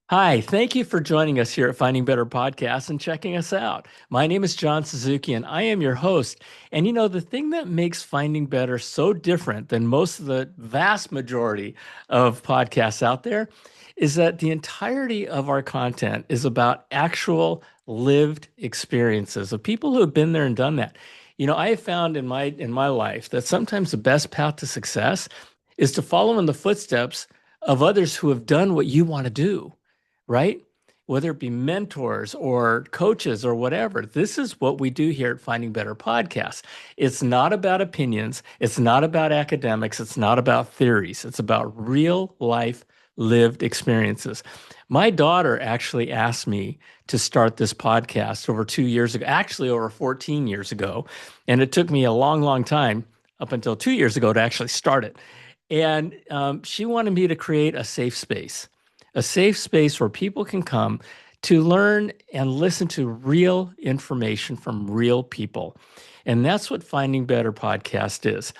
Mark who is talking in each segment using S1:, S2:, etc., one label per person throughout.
S1: Hi, thank you for joining us here at Finding Better Podcast and checking us out. My name is John Suzuki and I am your host. And the thing that makes Finding Better so different than most of the vast majority of podcasts out there is that the entirety of our content is about actual lived experiences of people who have been there and done that. I have found in my life that sometimes the best path to success is to follow in the footsteps of others who have done what you want to do, right? Whether it be mentors or coaches or whatever. This is what we do here at Finding Better Podcasts. It's not about opinions. It's not about academics. It's not about theories. It's about real life lived experiences. My daughter actually asked me to start this podcast over 2 years ago, actually over 14 years ago. And it took me a long, long time up until 2 years ago to actually start it. And she wanted me to create a safe space where people can come to learn and listen to real information from real people. And that's what Finding Better podcast is.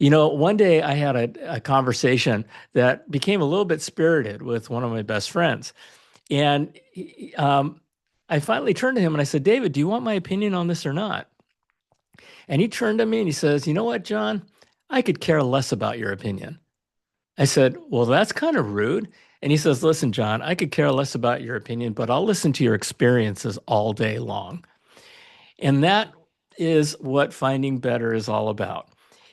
S1: One day I had a conversation that became a little bit spirited with one of my best friends. And I finally turned to him and I said, David, do you want my opinion on this or not? And he turned to me and he says, You know what, John? I could care less about your opinion. I said, Well, that's kind of rude. And he says, Listen, John, I could care less about your opinion, but I'll listen to your experiences all day long. And that is what Finding Better is all about.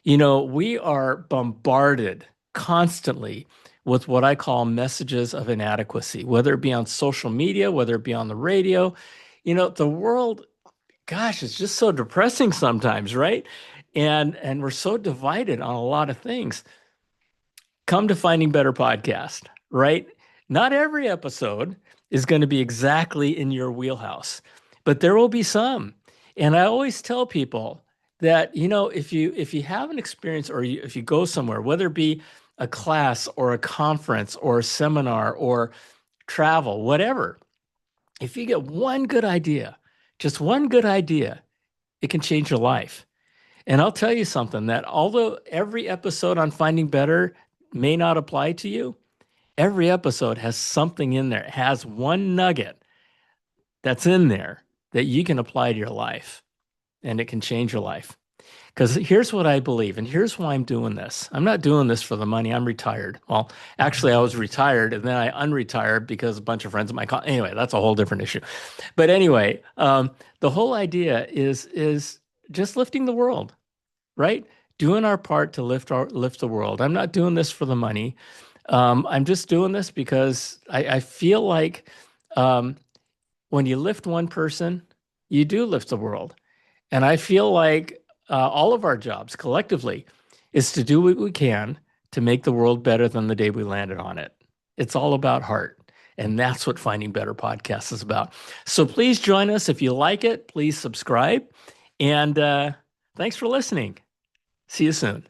S1: We are bombarded constantly with what I call messages of inadequacy, whether it be on social media, whether it be on the radio. The world, gosh, it's just so depressing sometimes, right? And we're so divided on a lot of things. Come to Finding Better Podcast, right? Not every episode is going to be exactly in your wheelhouse, but there will be some. And I always tell people that, if you have an experience or if you go somewhere, whether it be a class or a conference or a seminar or travel, whatever, if you get one good idea, just one good idea, it can change your life. And I'll tell you something that although every episode on Finding Better may not apply to you, every episode has something in there. It has one nugget that's in there that you can apply to your life and it can change your life. Because here's what I believe, and here's why I'm doing this. I'm not doing this for the money. I'm retired. Well, actually, I was retired and then I unretired because a bunch of friends of mine. Anyway, that's a whole different issue. But anyway, the whole idea is just lifting the world, right? Doing our part to lift the world. I'm not doing this for the money. I'm just doing this because I feel like um, when you lift one person, you do lift the world. And I feel like all of our jobs collectively is to do what we can to make the world better than the day we landed on it. It's all about heart. And that's what Finding Better Podcast is about. So please join us. If you like it, please subscribe. And thanks for listening. See you soon.